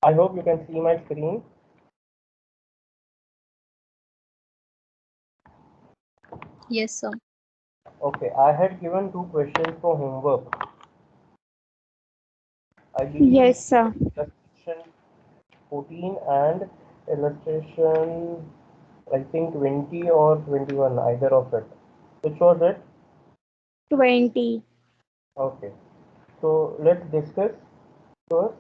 I hope you can see my screen. Yes, sir. Okay, I had given two questions for homework. I believe Yes, sir. illustration 14 and illustration, I think 20 or 21, either of it. Which was it? 20. Okay, so let's discuss first.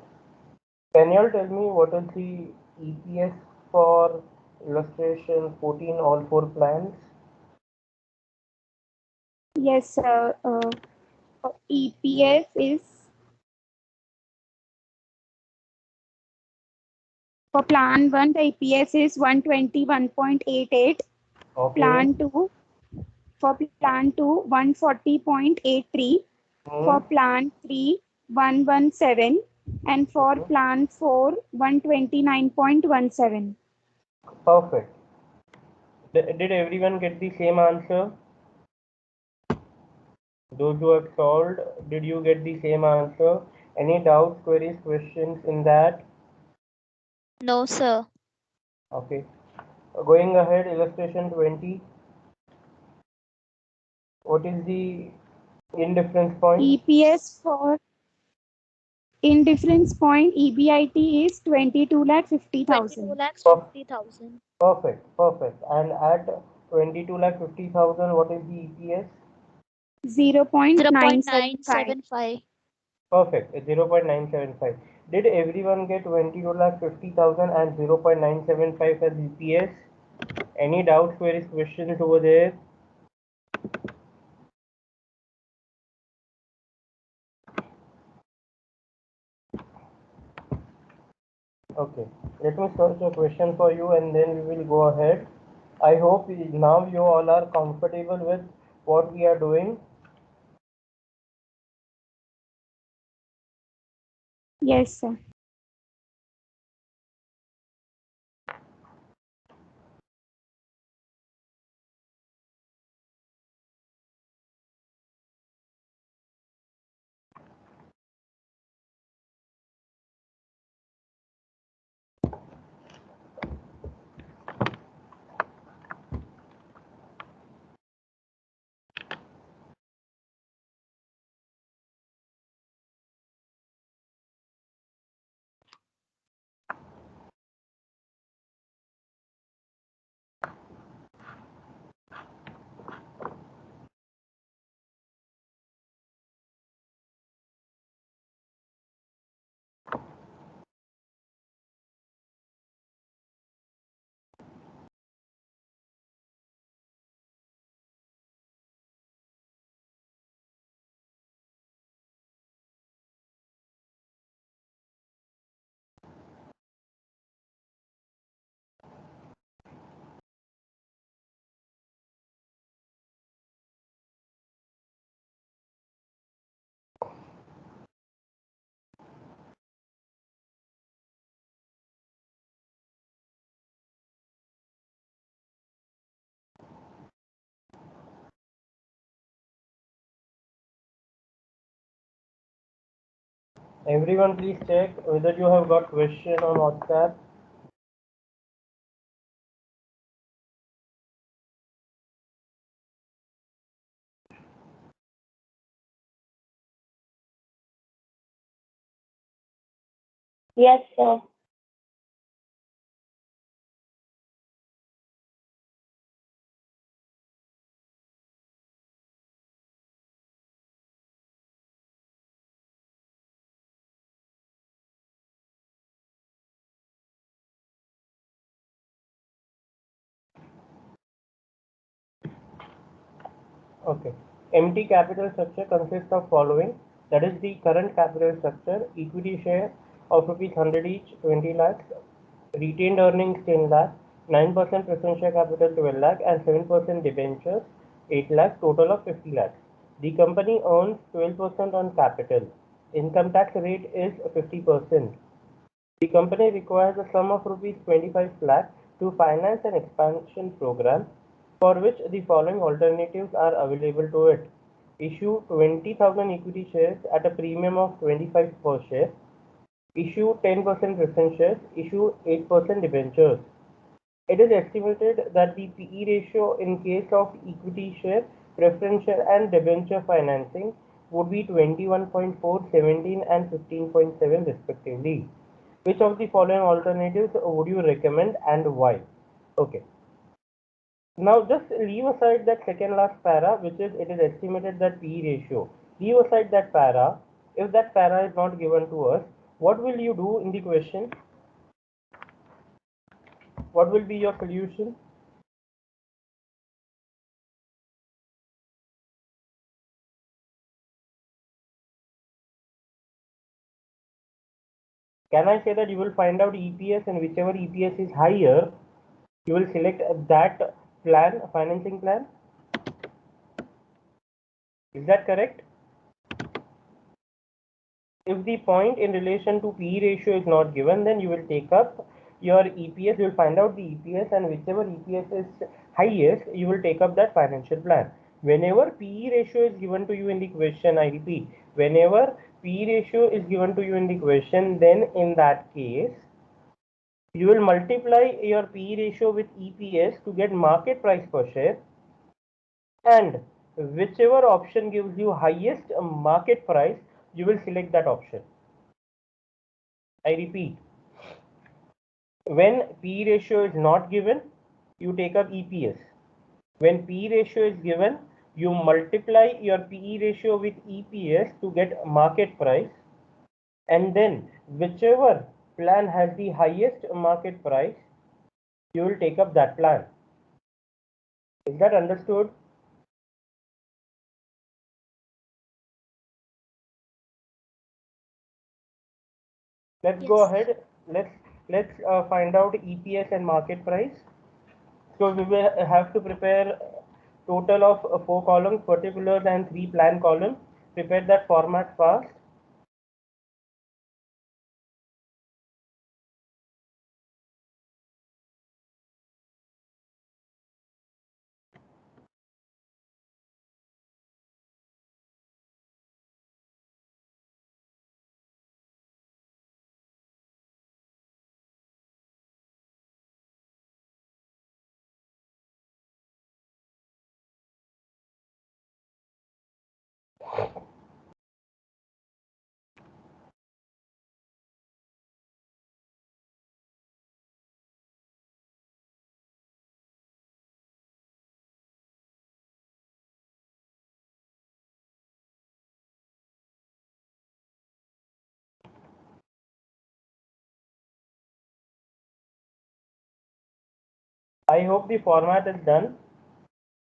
Can you all tell me what is the EPS for illustration 14, all four plans? Yes, sir. EPS is for plan 1, the EPS is 121.88. Okay. Plan 2, for plan 2, 140.83. For Hmm. plan 3, 117. And for Hmm. plan 4, 129.17. Perfect. Did everyone get the same answer? Those who have solved, did you get the same answer? Any doubts, queries, questions in that? No, sir. Okay. Going ahead, illustration 20. What is the indifference point? EPS for indifference point EBIT is 22,50,000. 22,50,000. Perfect, perfect. And at 22,50,000, what is the EPS? 0.975. 0.975. Perfect, 0.975. Did everyone get 22,50,000 and 0.975 as EPS? Any doubts, queries, questions over there? Okay, let me search a question for you and then we will go ahead. I hope now you all are comfortable with what we are doing. Yes, sir. Everyone please check whether you have got question on WhatsApp. Yes, sir. Okay. Empty capital structure consists of following. That is the current capital structure, equity share of rupees 100 each, 20 lakhs, retained earnings 10 lakh, 9% preference share capital 12 lakh and 7% debentures 8 lakh, total of 50 lakhs. The company earns 12% on capital. Income tax rate is 50%. The company requires a sum of rupees 25 lakh to finance an expansion program for which the following alternatives are available to it. Issue 20,000 equity shares at a premium of 25 per share. issue 10% preference shares, issue 8% debentures. It is estimated that the PE ratio in case of equity share, preference share and debenture financing would be 21.4, 17 and 15.7 respectively. Which of the following alternatives would you recommend and why? Okay. Now just leave aside that second last para, which is it is estimated that PE ratio. Leave aside that para. If that para is not given to us, what will you do in the question? What will be your solution? Can I say that you will find out EPS, and whichever EPS is higher, you will select that plan, financing plan? Is that correct? If the point in relation to PE ratio is not given, then you will take up your EPS, you will find out the EPS, and whichever EPS is highest, you will take up that financial plan. Whenever PE ratio is given to you in the question, I repeat, whenever PE ratio is given to you in the question, then in that case, you will multiply your PE ratio with EPS to get market price per share, and whichever option gives you highest market price, you will select that option. I repeat, when PE ratio is not given, you take up EPS. When PE ratio is given, you multiply your PE ratio with EPS to get market price, and then whichever plan has the highest market price, you will take up that plan. Is that understood? Let's go Yes. ahead. Let's find out EPS and market price. So we will have to prepare total of 4 columns, particulars and 3 plan columns. Prepare that format fast. I hope the format is done.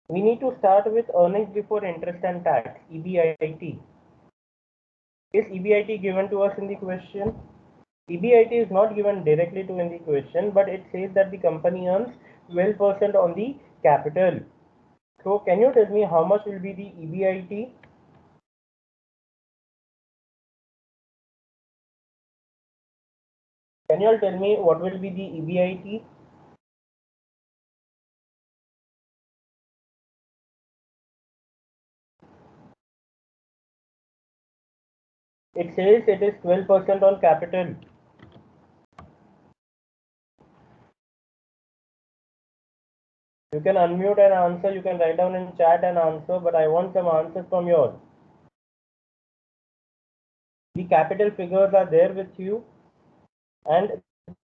We need to start with earnings before interest and tax, EBIT. Is EBIT given to us in the question? EBIT is not given directly to in the question, but it says that the company earns 12% on the capital. So can you tell me how much will be the EBIT? Can you all tell me what will be the EBIT? It says it is 12% on capital. You can unmute and answer, you can write down in chat and answer, but I want some answers from you all. The capital figures are there with you, and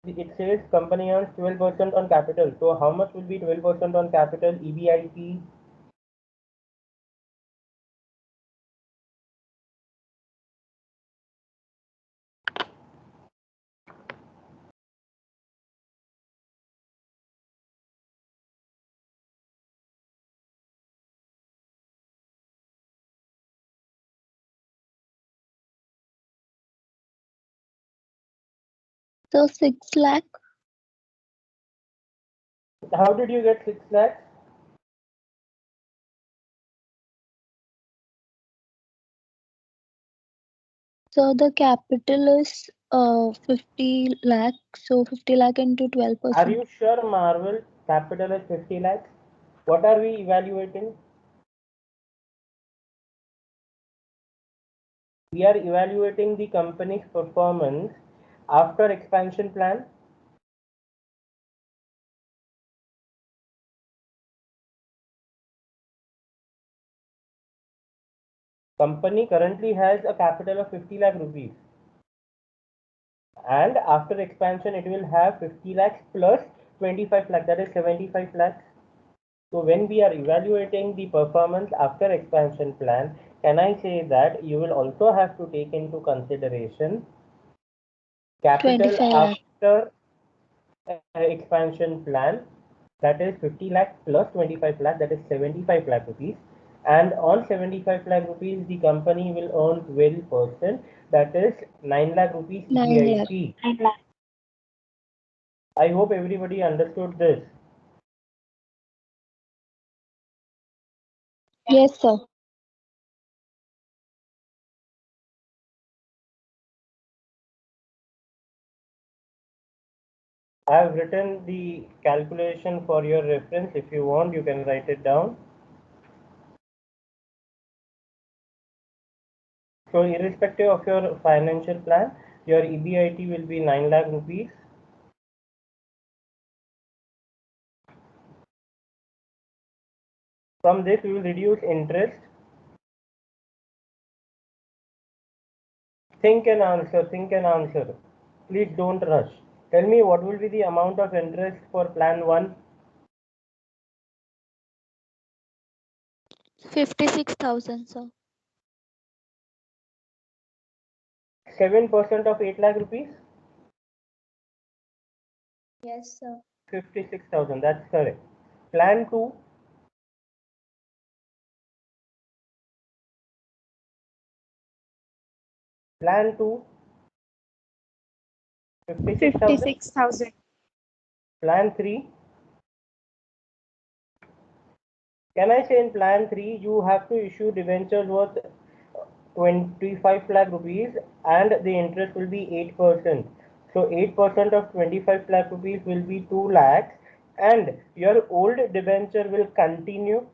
it says company earns 12% on capital. So how much will be 12% on capital EBIT? So 6 lakh. How did you get 6 lakhs? So the capital is 50 lakh. So 50 lakh into 12%. Are you sure, Marvel? Capital is 50 lakhs. What are we evaluating? We are evaluating the company's performance After expansion plan, company currently has a capital of 50 lakh rupees. And after expansion, it will have 50 lakhs plus 25 lakh, that is 75 lakhs. So when we are evaluating the performance after expansion plan, can I say that you will also have to take into consideration capital 25 lakh. after expansion plan, that is 50 lakh plus 25 lakh, that is 75 lakh rupees. And on 75 lakh rupees, the company will earn 12%, that is 9 lakh rupees 9 lakh. EBIT. I hope everybody understood this. Yes, sir. I have written the calculation for your reference. If you want, you can write it down. So irrespective of your financial plan, your EBIT will be 9 lakh rupees. From this, we will reduce interest. Think and answer, think and answer. Please don't rush. Tell me what will be the amount of interest for plan 1? 56,000, sir. 7% of 8 lakh rupees? Yes, sir. 56,000, that's correct. Plan 2? Plan 2? 56,000? 56,000. Plan 3? Can I say in plan 3, you have to issue debentures worth 25 lakh rupees and the interest will be 8%. So 8% of 25 lakh rupees will be 2 lakhs and your old debenture will continue.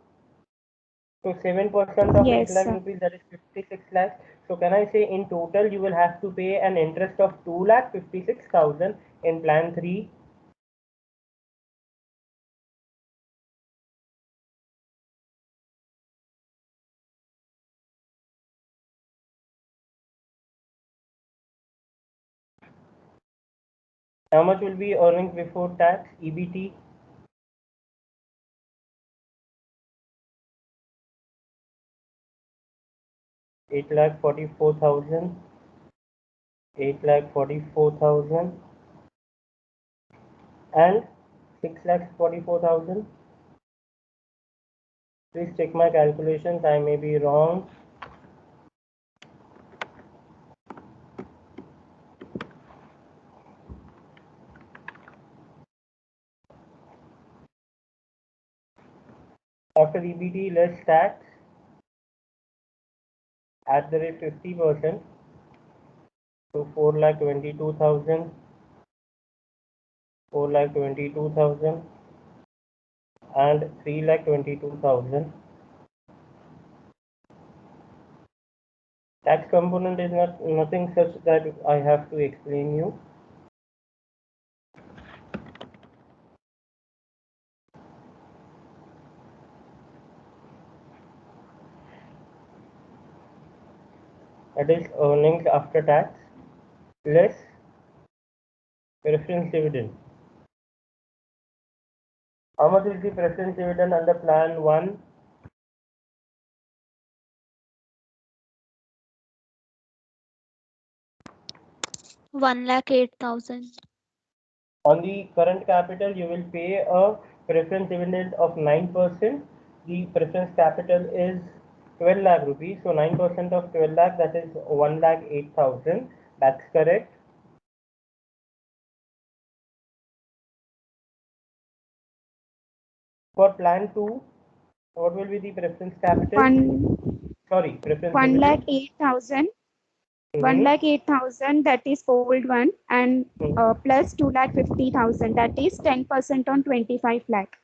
So 7% of 8 Yes, lakh sir. rupees, that is 56 lakhs. So can I say in total you will have to pay an interest of 2 lakh 56,000 in plan 3. How much will be earnings before tax, EBT? Eight lakh 44,000. 8,44,000 and 6,44,000. Please check my calculations, I may be wrong. After EBT less tax at the rate 50%, so 4,22,000, 4,22,000 and 3,22,000. Tax component is nothing such that I have to explain you. That is earnings after tax less preference dividend. How much is the preference dividend under plan 1? 1,08,000. On the current capital, you will pay a preference dividend of 9%. The preference capital is 12 lakh rupees. So 9% of 12 lakh, that is 1,08,000. That's correct. For plan 2, what will be the preference capital? Preference 1,08,000. 1,08,000, that is old one, and plus 2,50,000, that is 10% on 25 lakh.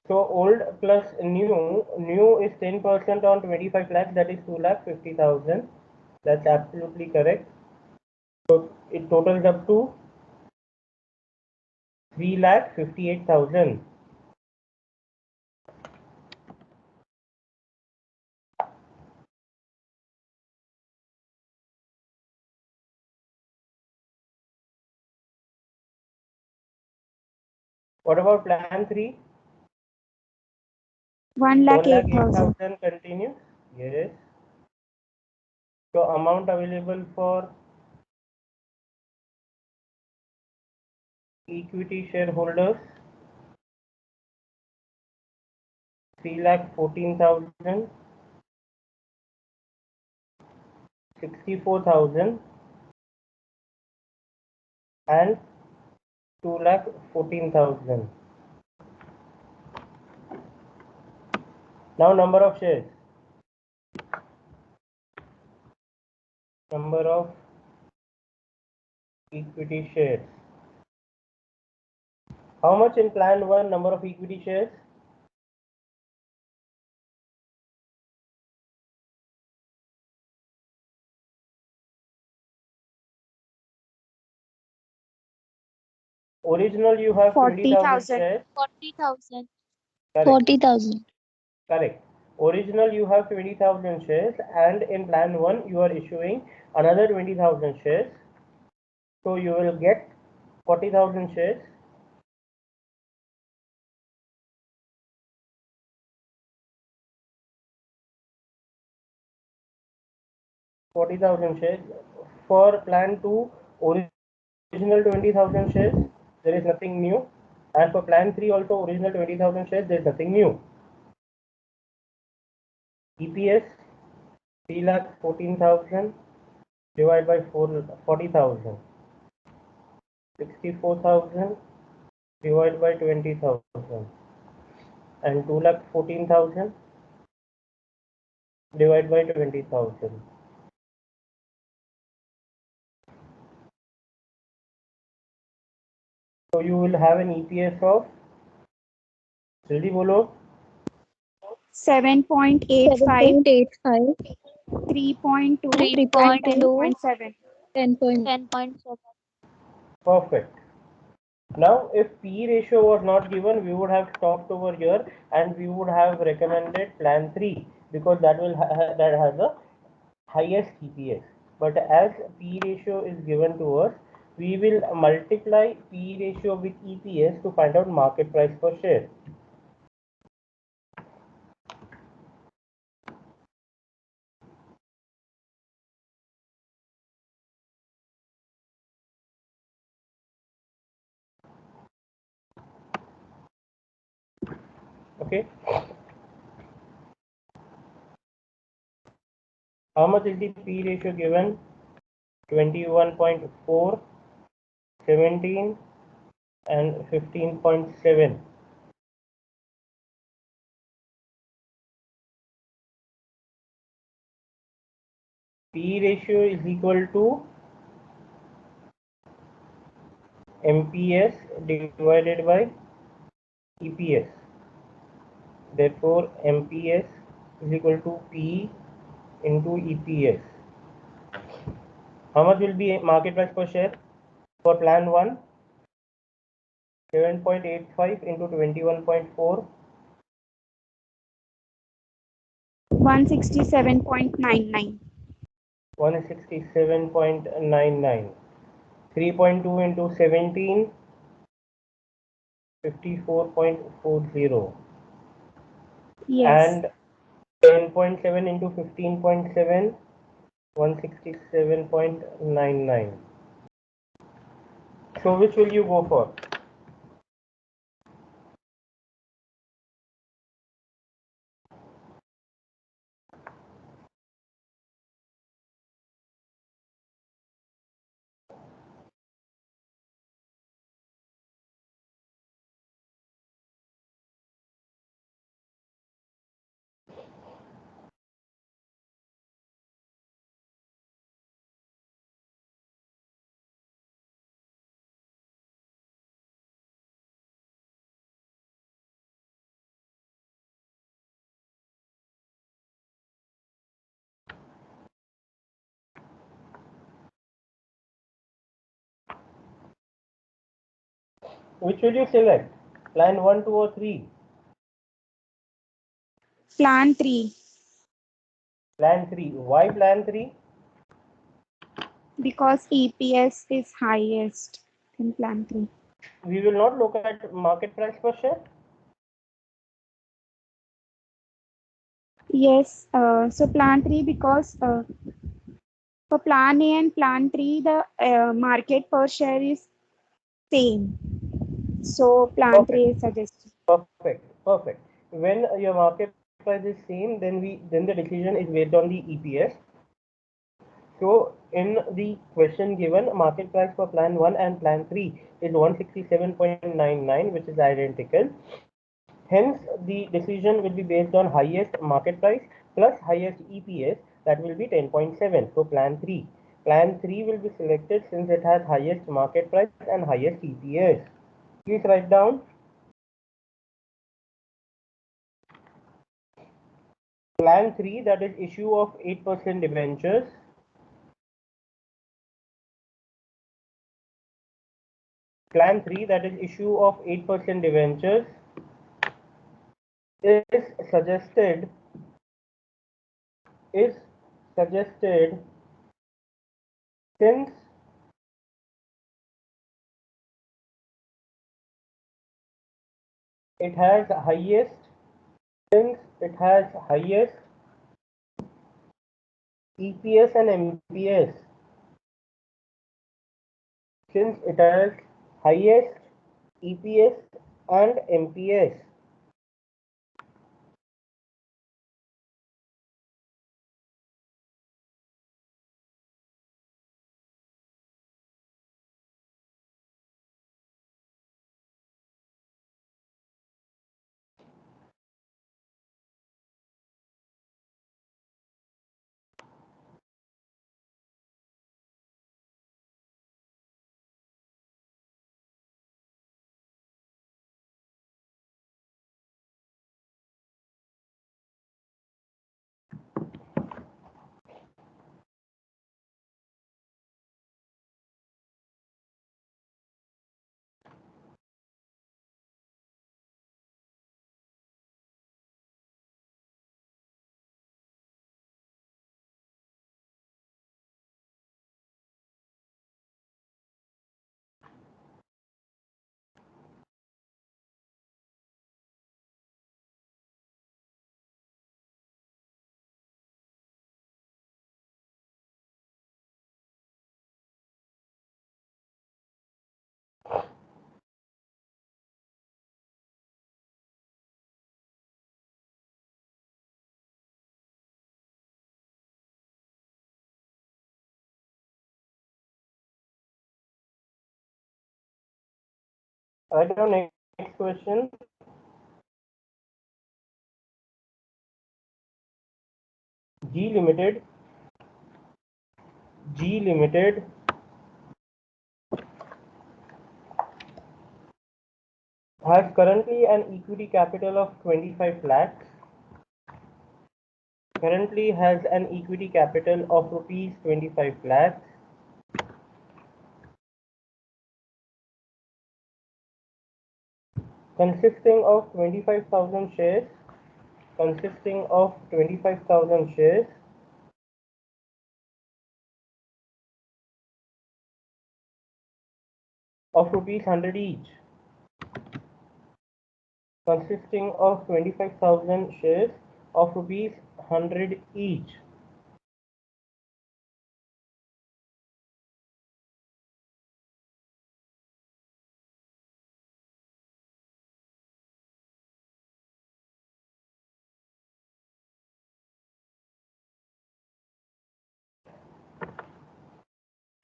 So old plus new is 10% on 25 lakhs, that is 2,50,000. That's absolutely correct. So it totals up to 3,58,000. What about plan 3? 1,08,000. 1,08,000 continues. Yes. So amount available for equity shareholders 3,14,000, 64,000 and 2,14,000. Now number of shares. Number of equity shares. How much in plan 1 number of equity shares? Original you have 20,000 40,000. shares. 40,000. Correct. 40,000. Correct. Original you have 20,000 shares and in plan 1 you are issuing another 20,000 shares. So you will get 40,000 shares. shares. For plan 2, original 20,000 shares, there is nothing new. And for plan 3 also original 20,000 shares, there is nothing new. EPS 3,14,000 divided by 40,000. 64,000 divided by 20,000 and 2,14,000 divided by 20,000. So you will have an EPS of जल्दी बोलो 7.85, 7.85, 3.2, 3.2, and 10.7. 10.7. perfect. Now if P ratio was not given, we would have stopped over here and we would have recommended plan 3 because that will that has the highest EPS. But as P ratio is given to us, we will multiply P ratio with EPS to find out market price per share. Okay. How much is the P ratio given? 21.4, 17 and 15.7. P ratio is equal to MPS divided by EPS. Therefore, MPS is equal to P into EPS. How much will be market price per share for plan 1? 7.85 into 21.4. 167.99. 167.99. 3.2 into 17. 54.40. Yes. And 10.7 into 15.7. 167.99. So which will you go for? Which will you select? Plan 1, 2 or 3? Plan 3. Plan 3. Why plan 3? Because EPS is highest in plan 3. We will not look at market price per share. Yes, so plan 3 because for plan A and plan 3, the market per share is same. So plan 3 is suggested. Perfect. When your market price is same, then the decision is based on the EPS. So in the question given, market price for plan 1 and plan 3 is 167.99, which is identical. Hence, the decision will be based on highest market price plus highest EPS, that will be 10.7. So plan 3. Plan 3 will be selected since it has highest market price and highest EPS. Please write down. Plan 3, that is issue of 8% debentures. Plan 3, that is issue of 8% debentures, is suggested since it has highest EPS and MPS. Since it has highest EPS and MPS. Write down next question. G Limited has currently an equity capital of 25 lakhs. Currently has an equity capital of rupees 25 lakhs. Consisting of 25,000 shares. Of rupees 100 each. Consisting of 25,000 shares of rupees 100 each.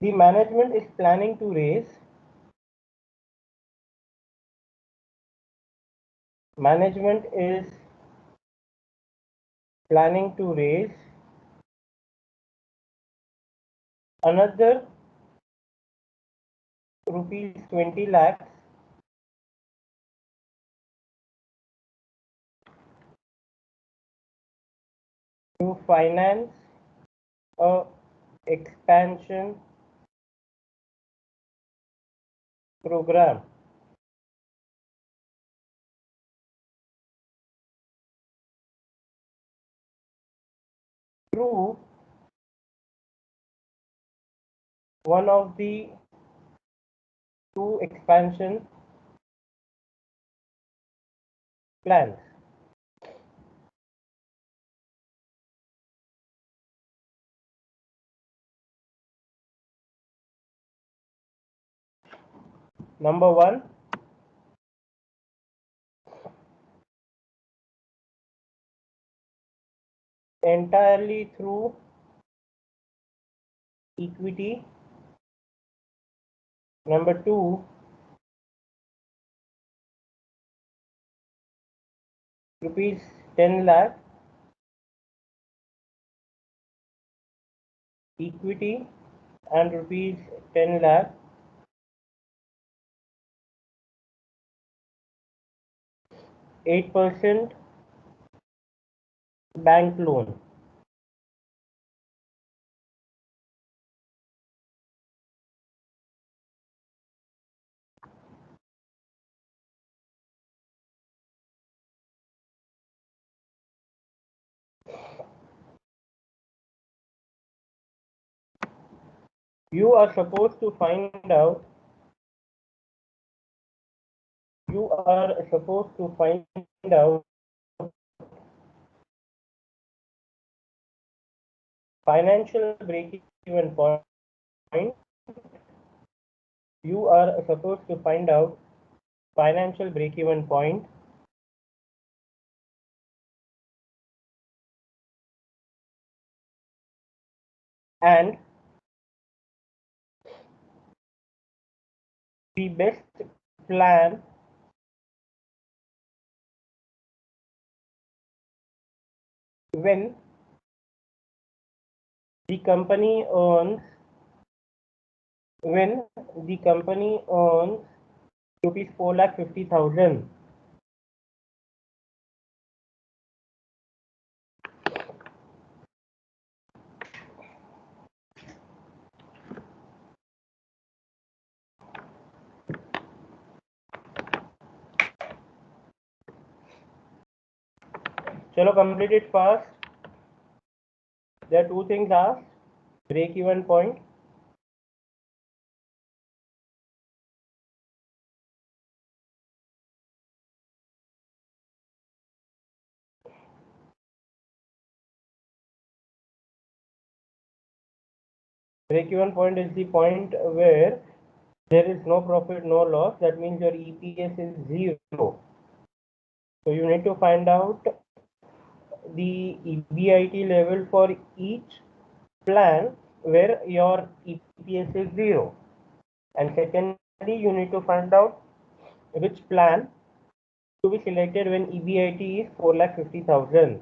The management is planning to raise another rupees 20 lakhs to finance a expansion program. through one of the two expansion plans. Number one, entirely through equity. Number two, rupees 10 lakh equity and rupees 10 lakh 8% bank loan. You are supposed to find out financial break-even point. You are supposed to find out financial break-even point and the best plan when the company earns rupees 4,50,000. Chalo, complete it fast. There are two things asked: break-even point break-even point is the point where there is no profit, no loss. That means your EPS is 0. So you need to find out the EBIT level for each plan where your EPS is 0. And secondly, you need to find out which plan to be selected when EBIT is 4,50,000.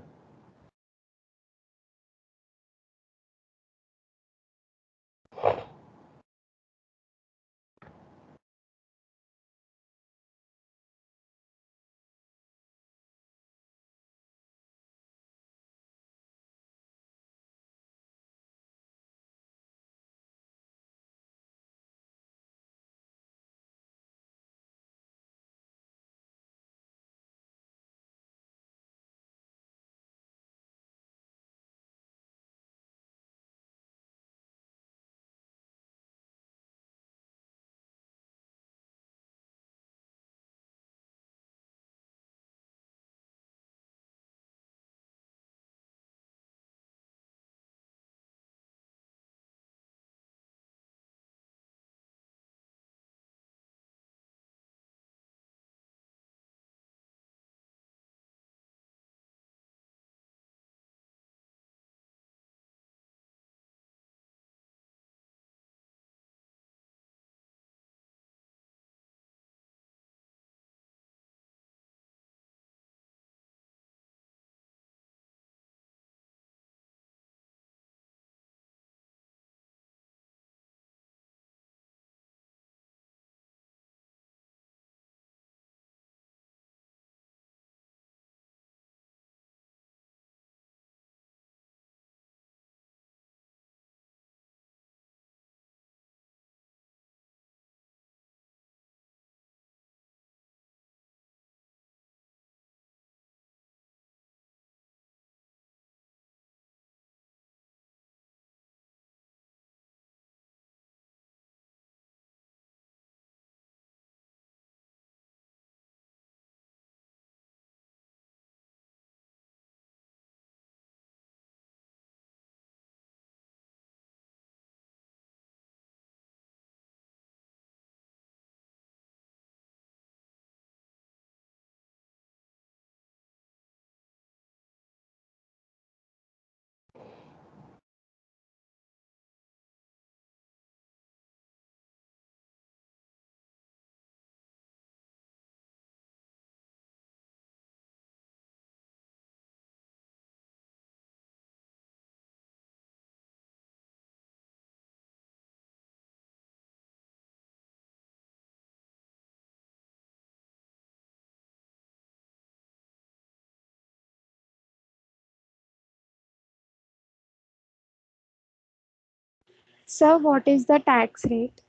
Sir, what is the tax rate?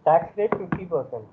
Tax rate 50%.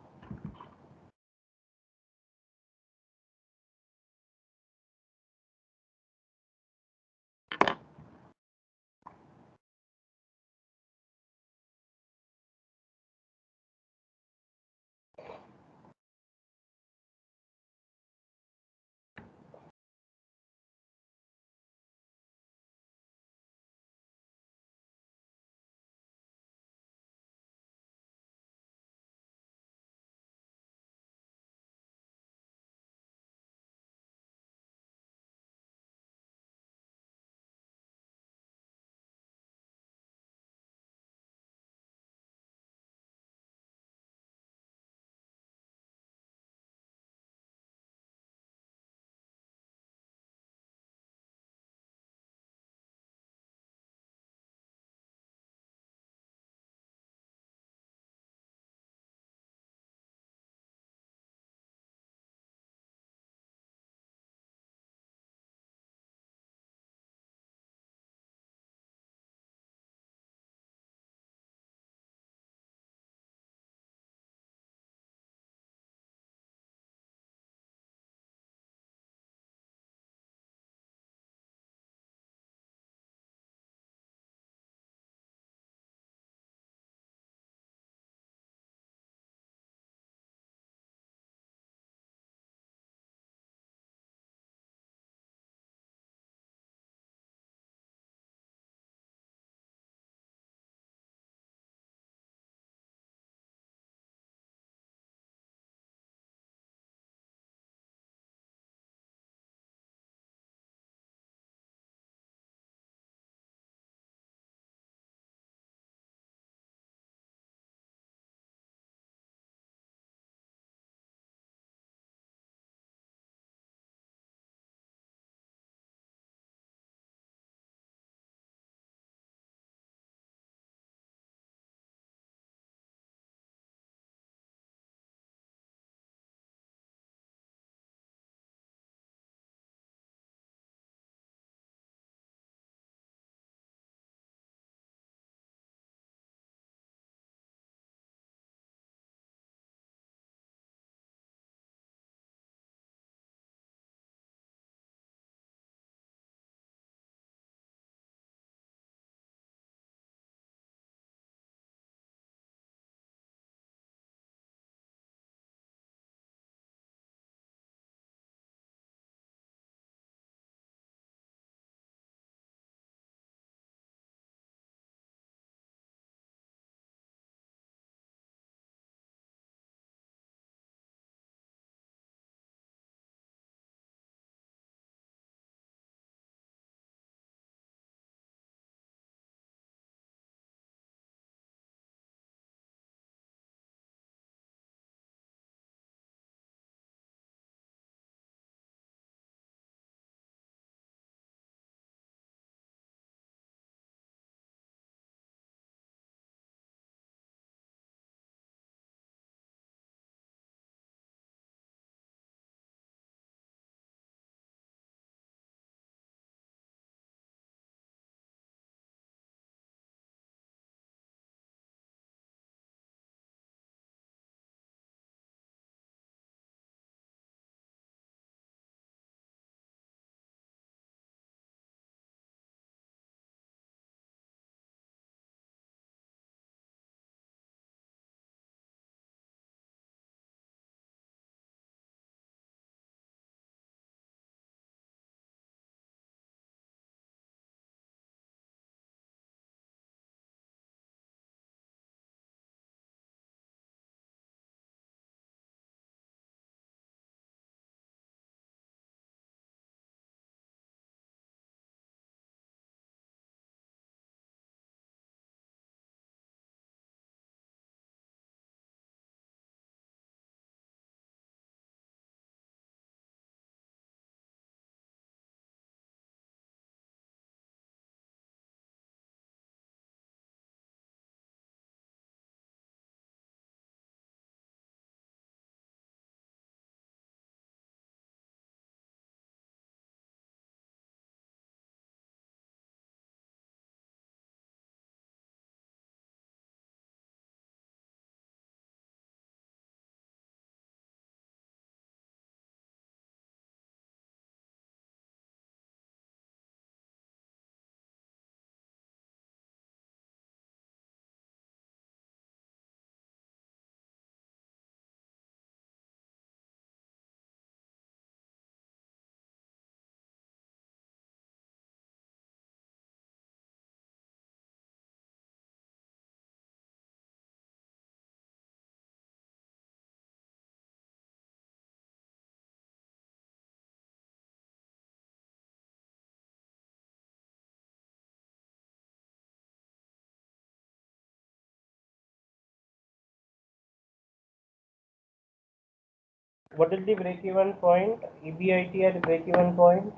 What is the break-even point? EBIT at break-even point?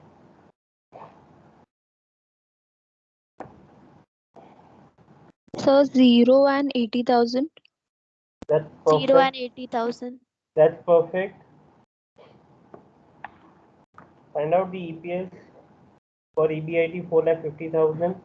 So 0 and 80,000. That's 0 perfect. and 80,000. That's perfect. Find out the EPS for EBIT 4,50,000.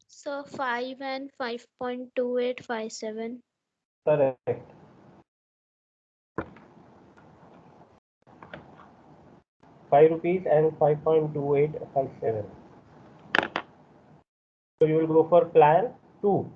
So 5 and 5.2857. Correct. ₹5 and 5.2857. So you will go for plan 2.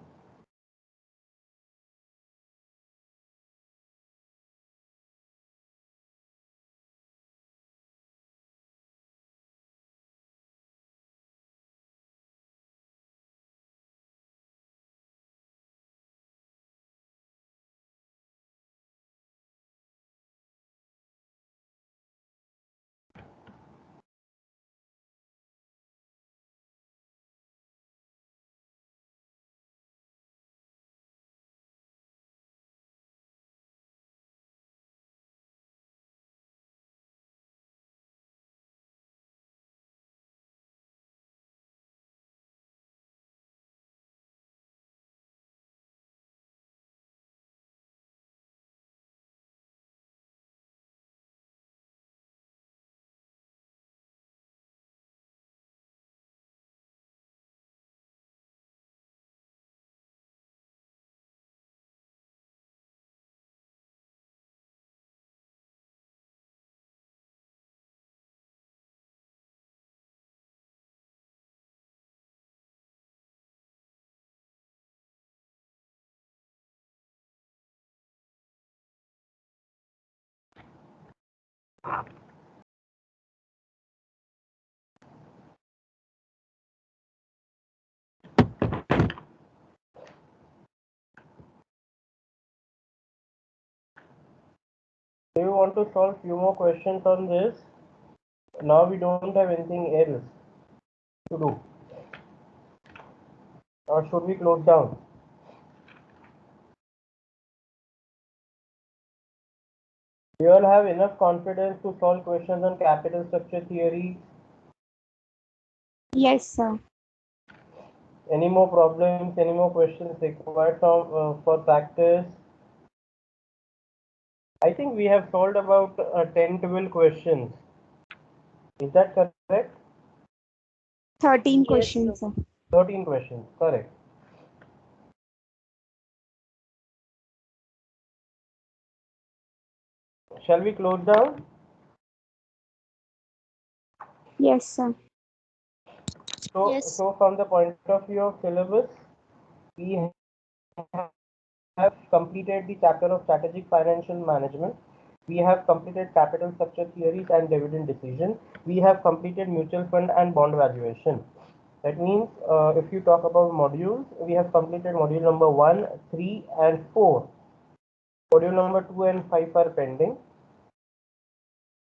Do you want to solve few more questions on this? Now we don't have anything else to do. Or should we close down? Do you all have enough confidence to solve questions on capital structure theory? Yes, sir. Any more problems? Any more questions required for practice? I think we have solved about 10-12 questions. Is that correct? 13 Yes, questions, sir. sir. 13 questions, correct. Shall we close down? Yes, sir. Yes. So from the point of view of syllabus, we have completed the chapter of strategic financial management. We have completed capital structure theories and dividend decision. We have completed mutual fund and bond valuation. That means if you talk about modules, we have completed module number 1, 3 and 4. Module number 2 and 5 are pending.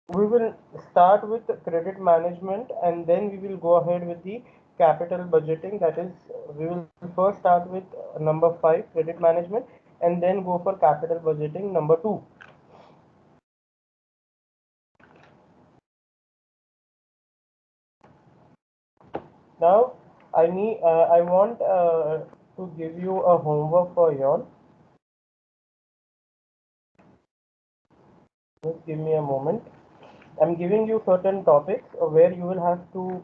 We will start with credit management and then we will go ahead with the capital budgeting. That is, we will first start with number 5, credit management, and then go for capital budgeting number 2. I want to give you a homework for y'all. Just give me a moment. I'm giving you certain topics where you will have to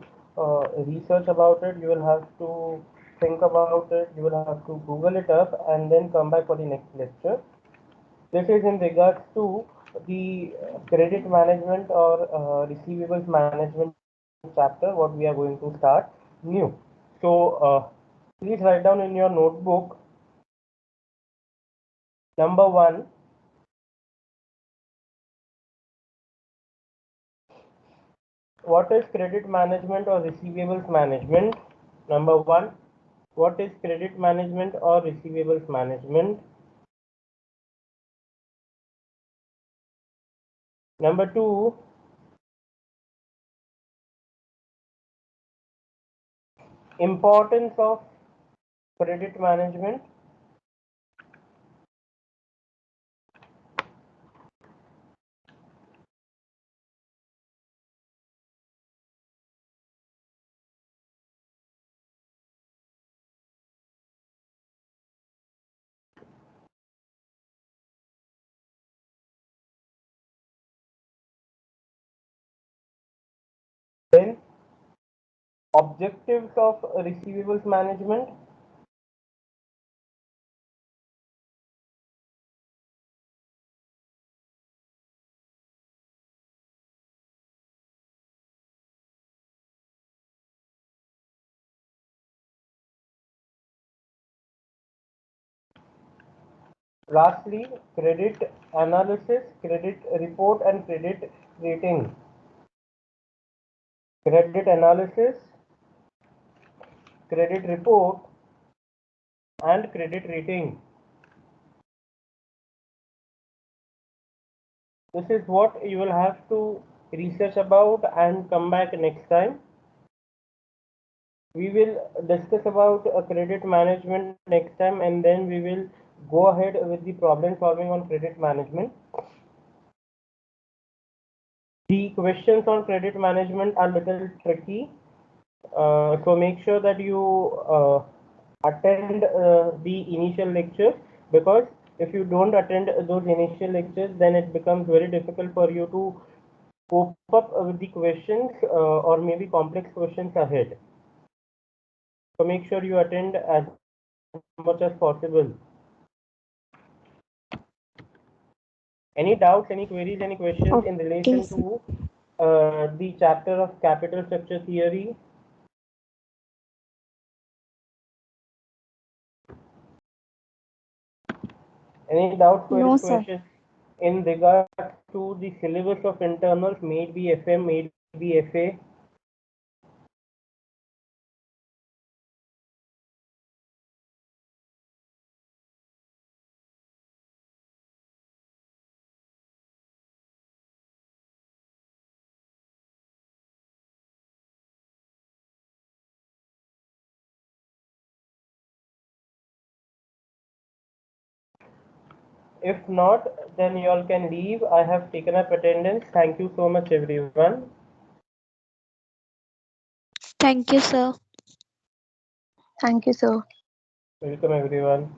research about it, you will have to think about it, you will have to Google it up and then come back for the next lecture. This is in regards to the credit management or receivables management chapter, what we are going to start new. So please write down in your notebook, number 1, what is credit management or receivables management? Number 1, what is credit management or receivables management? Number 2, importance of credit management. Then objectives of receivables management. Lastly, credit analysis, credit report and credit rating. Credit analysis, credit report and credit rating. This is what you will have to research about and come back next time. We will discuss about credit management next time and then we will go ahead with the problem solving on credit management. The questions on credit management are little tricky, so make sure that you attend the initial lectures, because if you don't attend those initial lectures, then it becomes very difficult for you to cope up with the questions or maybe complex questions ahead. So make sure you attend as much as possible. Any doubts, any queries, any questions in relation to the chapter of capital structure theory? Any doubts, queries, questions in regard to the syllabus of internals, may it be FM, may it be FA? If not, then you all can leave. I have taken up attendance. Thank you so much, everyone. Thank you, sir. Thank you, sir. Welcome, everyone.